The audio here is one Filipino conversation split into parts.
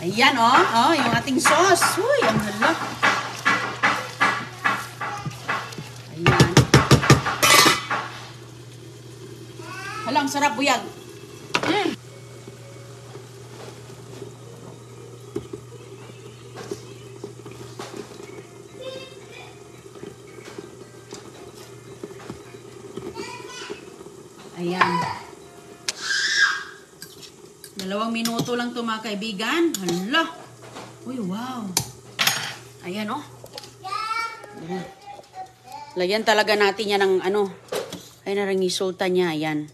Ayan, yung ating sauce. Uy, ang hala. Ayan. Hala, ang sarap, buyag. Ayan. 2 minuto lang ito, mga kaibigan. Hala. Uy, wow. Ayan, Ayan. Lagyan talaga natin yan ng Ayan na rin resulta niya. Ayan.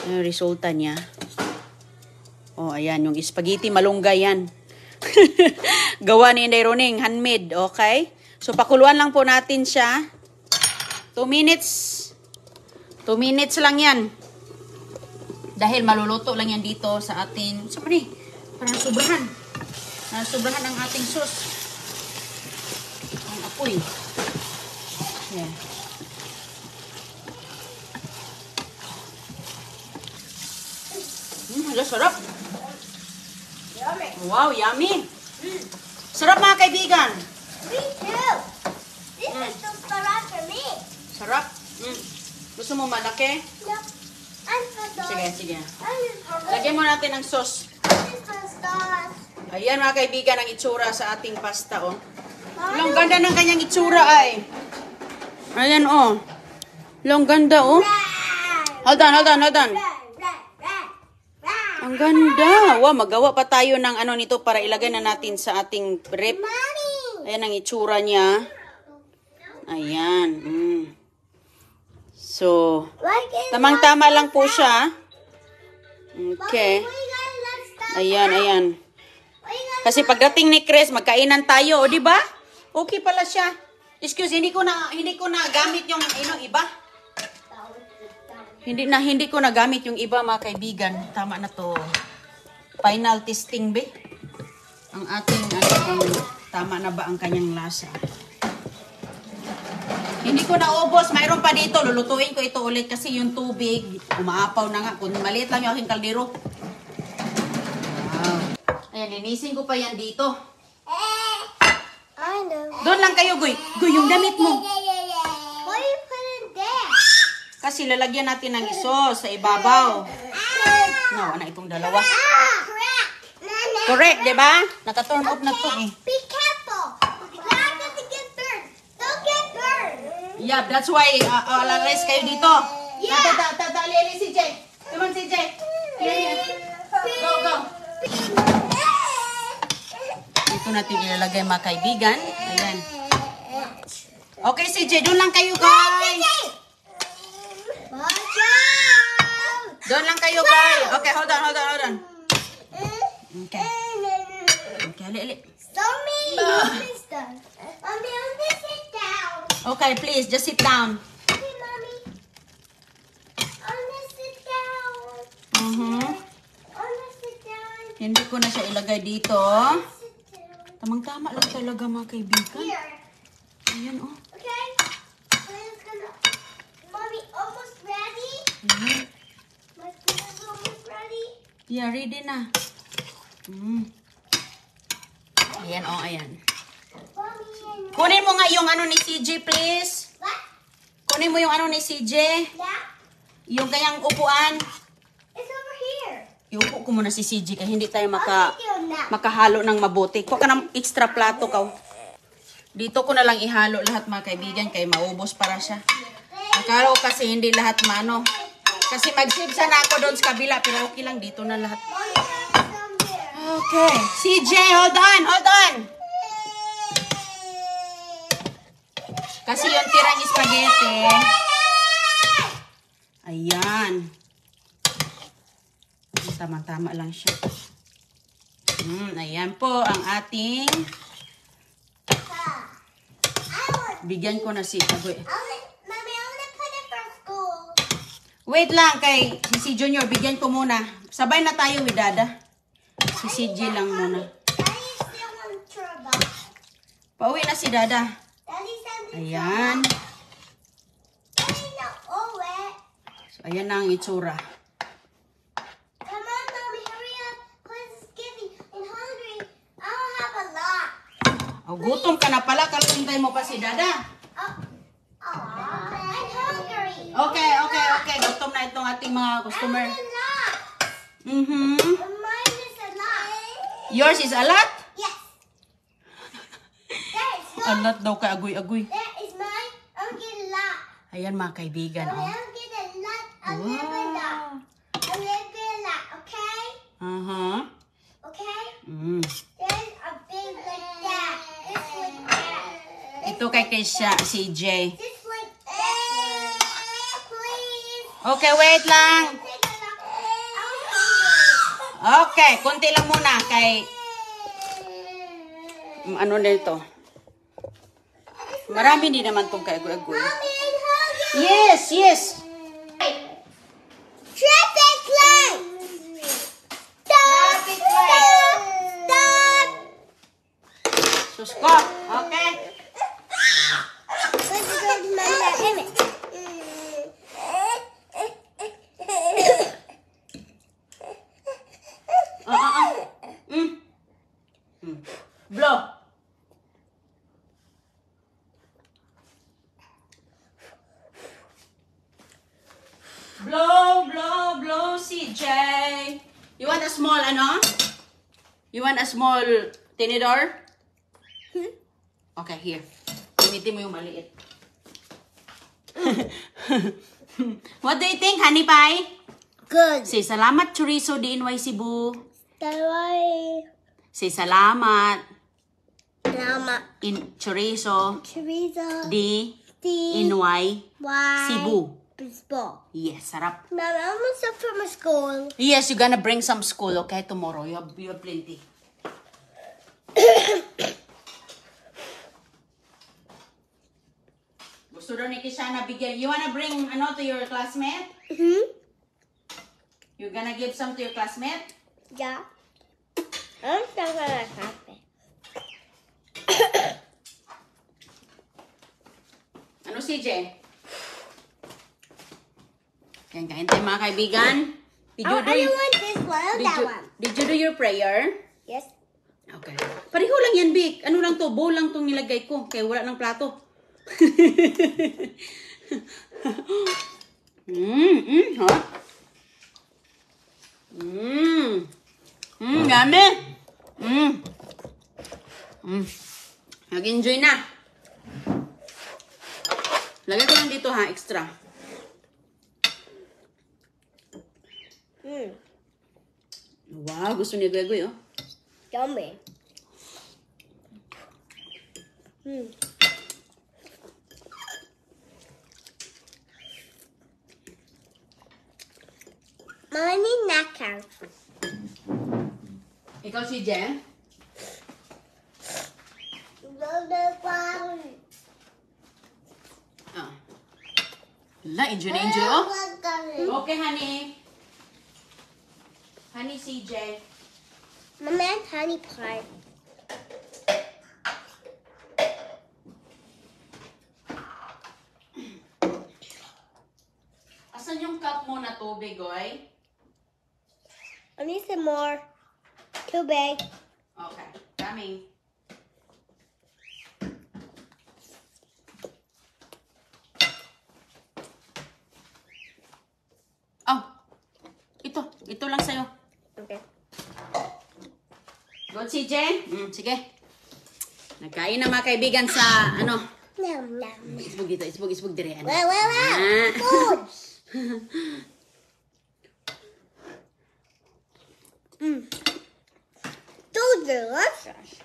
Ayan yung resulta niya. Ayan. Yung spaghetti malunggay yan. Gawa ni Inday Roning. Handmade. Okay? So, pakuluan lang po natin siya. 2 minutes. 2 minutes lang yan. Dahil maluluto lang yan dito sa ating... Sorry. Parang sobrahan. Sobrahan ang ating sauce. Ang apoy. Ayan. Sarap. Yummy. Wow, yummy. Sarap, mga kaibigan. Me too. This is so sarap for me. Sarap. Gusto mo malaki? No. I'm for Sige, sige. I'm Lagyan mo natin ng sauce. for sauce. Ayan, mga kaibigan, ang itsura sa ating pasta, Ang ganda ng kanyang itsura, ay. Ayan, Ang ganda, Hold on. Ang ganda. Wow, magawa pa tayo ng nito para ilagay na natin sa ating rep. Mommy. Ayan ang itsura niya. Ayan. So, tamang-tama lang po siya. Okay. Ayan. Kasi pagdating ni Chris, magkainan tayo, di ba? Okay pala siya. Excuse, hindi ko na gamit yung iba. Hindi ko na gamit yung iba, mga kaibigan. Tama na to. Final testing, be. Ang ating tama na ba ang kanyang lasa? Hindi ko na ubos. Mayroon pa dito. Lulutuin ko ito ulit kasi yung tubig umaapaw na nga. Kung maliit lang yung aking kaldero. Wow. Ayan, linisin ko pa yan dito. I know. Doon lang kayo, Goy. Goy, yung damit mo. Why you put it there? Kasi lalagyan natin ng sauce sa ibabaw. No, itong dalawa. Correct, di ba? Naka-turn off na to eh. Be careful. You're not gonna get burned. Don't get burned. Yeah, that's why alas kayo dito. Yeah. Dali, CJ. Come on, CJ. Go. Dito natin ilalagay, mga kaibigan. Ayan. Okay, CJ, doon lang kayo, guys. Watch out. Doon lang kayo, guys. Okay, hold on. Okay. Okay, ali. Mommy, mister. Mommy, I'm gonna sit down. Okay, please, just sit down. Okay, mommy. I'm gonna sit down. Mhm. I'm gonna sit down. Hindi ko na siya ilagay dito. Sit down. Tamang-tama lang talaga, mga kaibigan. Here. Ayan, Okay. I'm just gonna. Mommy, almost ready. Ayan. My food is almost ready. Yeah, ready na. Ayan, ayan. Mommy, Kunin mo nga yung ni CJ, please. what? Kunin mo yung ni CJ. Yeah. Yung kanyang upuan. It's over here. Iupo ko muna si CJ kaya hindi tayo I'll take you now. makahalo ng mabuti. Kuha ka ng extra plato ka. Dito ko na lang ihalo lahat, mga kaibigan, kaya maubos para siya. Akala ko kasi hindi lahat mano. Kasi mag-save sana ako doon sa kabila, pero okay lang, dito na lahat. Mommy, there's some there. Okay. CJ, hold on. Kasi yung tirang spaghetti. Ayan. Tama-tama lang siya. Ayan po ang ating... Bigyan ko na si Agoy. Mommy, I want to put it for school. Wait lang kay si Junior. Bigyan ko muna. Sabay na tayo with Dada. Si CJ lang muna. Daddy still wants turbo. Pauwi na si Dada. Daddy said it's Ayan. Daddy not all wet. So, ayan na ang itsura. Come on, Mommy, hurry up. Cause it's getting and hungry. Gutom ka na pala. Kalintay mo pa si Dada. I'm hungry. Okay. Gutom na itong ating mga customer. Mine is a lot. Yours is a lot? Yes. That is A lot daw ka, agoy-agoy. That is mine. I'll get a lot. Ayan mga kaibigan. Oh. I'll get a lot. I'll live a lot. I'll live a lot. Okay? Okay? Mm. There's a big like that. It's like that. Ito kay CJ. Just like that. Please. Okay, wait lang. Take a look. I'm hungry. Okay, kunti lang muna kay ano na ito. Marami din naman tong kay agoy-agoy. Mommy, I'm hungry. Yes. Traffic light. Traffic light. Stop. Susko. Okay. Let's go to my image. Blow. Blow, CJ. You want a small, ano? You want a small tinidor? Okay, here. Gamitin mo yung maliit. What do you think, honey pie? Good. Say salamat chorizo di Inway Cebu. Dalaway. Say salamat Lama. in chorizo Chorizo. di D. Inway Y. Cebu. Baseball. Yes, sarap. Mom, I almost up from school. Yes, you're gonna bring some school, okay? Tomorrow, you have plenty. Gusto daw ni Kishana bigyan. You wanna bring ano to your classmate? You're gonna give some to your classmate? Yeah. I'm still gonna happy. Ano CJ? Yan, kain tayo mga kaibigan. Did you I don't want this one. I want that one. Did you do your prayer? Yes. Okay. Pareho lang yan, Vic. Ano lang to? Bowl lang tong nilagay ko. Kaya wala ng plato. Hot. Dami. Nag-enjoy na. Lagay ko lang dito ha, extra. Wow, gusto niya Goy-Goy, oh. Yummy. Mama, I need napkin. Ikaw si Jen? Oh. Wala, enjoy na enjoy, oh. Okay, honey. Honey CJ. Mama, I have honey pie. Asan yung cup mo na tubig, oy? I need some more. Too big. Okay, coming. Oh, ito lang sa'yo. Okay. Good, CJ? Sige. Nagkain na mga kaibigan sa, ano? Nom, nom. Isbog dito, isbog dire. Ano? Well. Food. So delicious.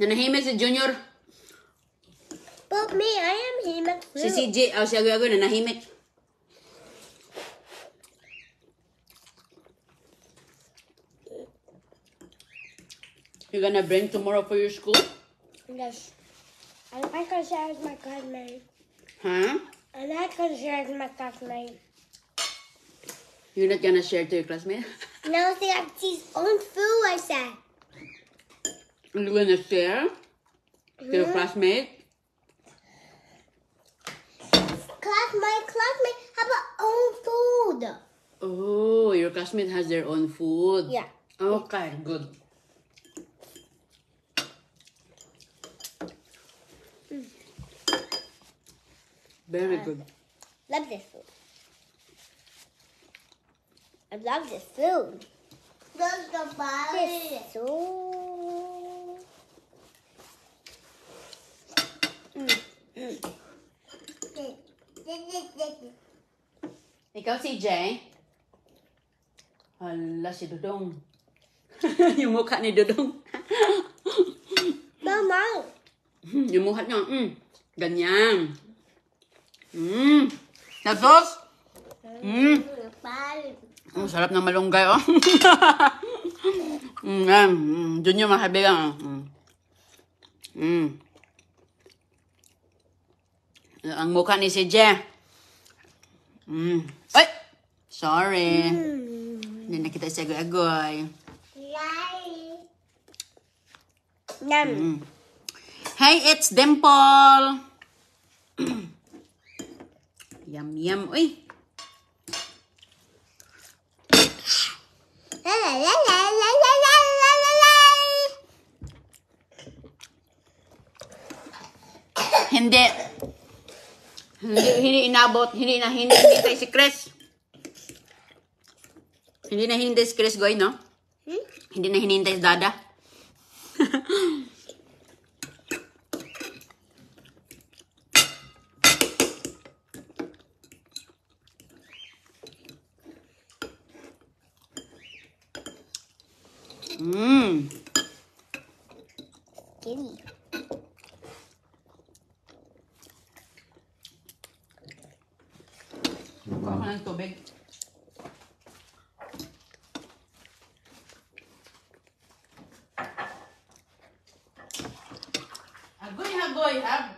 Nanahimik si Junior. But me, I am human too. Si CJ, si Agoy-Agoy, nanahimik. You're gonna bring tomorrow for your school? Yes. I'm not gonna share with my classmate. Huh? I'm not gonna share with my classmate. You're not gonna share to your classmate? No, they have his own food, I said. You're gonna share to your classmate? My classmate have their own food. food. Oh, your classmate has their own food. Yeah. Okay, good. Very good. Love this food. I love this food. That's the body. So. Ikaw si Jay? Hala, si Dudong. Yung mukha ni Dudong. Mama. Yung mukha niya, ganyan. Tapos? Ang sarap ng malunggay, oh. Doon yung mga kaibigan, Ang mukha ni si Jay. Ay! Sorry. Hindi na kita si agoy-agoy. Yum. Hey, it's Dimple. Yum, yum. Uy. La la la la la la la la la la. Hindi inabot, hindi hinintay si Chris. Hindi na hinintay si Chris, Goy, no? Hindi na hinintay si Dada. Kitty. Kuha ko ng tubig. Hagoy, have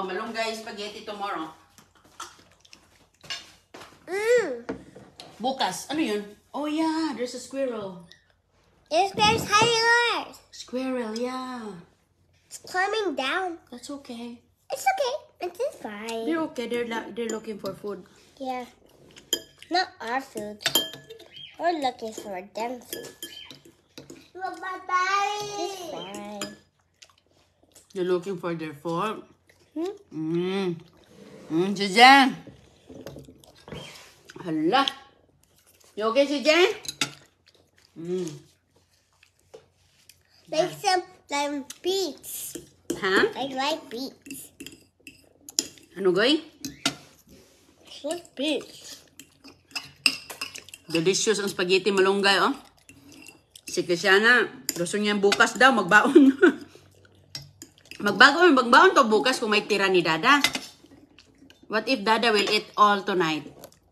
malunggay spaghetti tomorrow. Bukas. Ano yun? Oh yeah, there's a squirrel. There's hiding. Squirrel, yeah. It's climbing down. That's okay. It's okay. It's fine. They're okay. They're looking for food. Yeah. Not our food. We're looking for them food. It's fine. They're looking for their food. Si Jen. Hala. You okay, si Jen? Like some beets. Ha? I like beets. Ano, Goy? Like beets. Delicious ang spaghetti malunggay, oh. Si Cristiana, gusto niya bukas daw, magbaon. Magbaon to bukas kung may tira ni Dada. What if Dada will eat all tonight?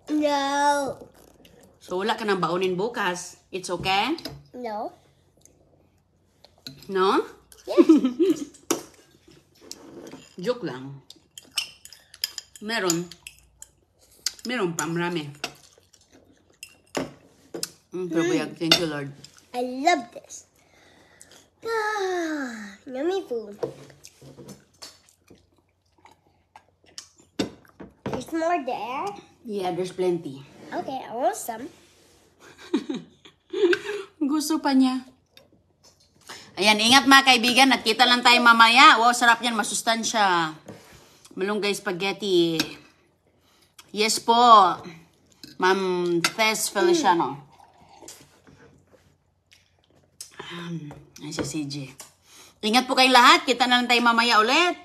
No. So, wala ka nang baonin bukas. It's okay? No. No? Yes. Joke lang. Meron pa, marami. Thank you, Lord. I love this. Yummy food. There's more there. Yeah, there's plenty. Okay, I want some. Gusto pa niya. Ayan, ingat mga kaibigan. Nakita lang tayo mamaya. Wow, sarap yan. Masustansya. Malunggay spaghetti. Yes po. Ma'am Tess Feliciano. Ay, si CJ. Ingat po kayong lahat. Kita na lang tayo mamaya ulit.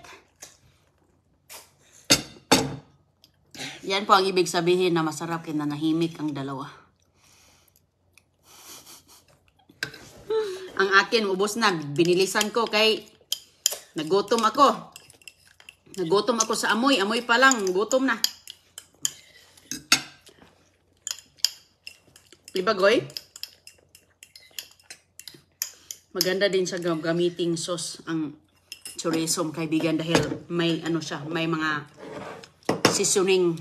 Yan po ang ibig sabihin na masarap kaya nanahimik ang dalawa. Ang akin, ubos na. Binilisan ko kay nagutom ako. Nagutom ako sa amoy. Amoy pa lang. Gutom na. Diba, Goy? Maganda din sa gamiting sauce ang chorizo, kaibigan, dahil may ano siya, may mga seasoning.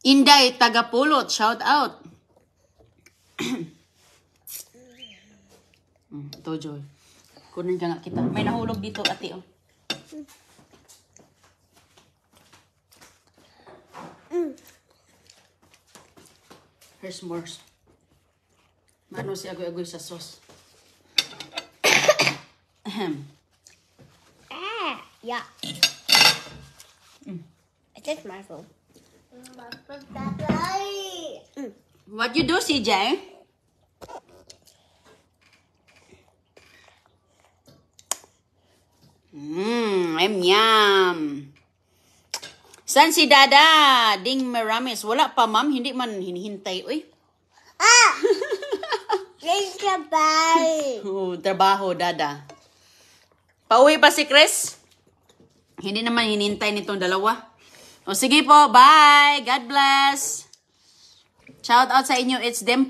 Inday Tagapulot, shout out. Ito, Joy. Kunin ka nga kita. May nahulog dito, ate, oh. Here's more. Mano si agoy-agoy sa sauce. Ahem. Yeah. It is my phone. What you do, CJ? Yum. San si Dada? Ding Maramis. Wala pa, ma'am. Hindi man hinihintay. Uy. Trabaho, Dada. Pauwi pa si Chris? Hindi naman hinihintay nitong dalawa. O sige po, bye. God bless. Shout out sa inyo. It's them.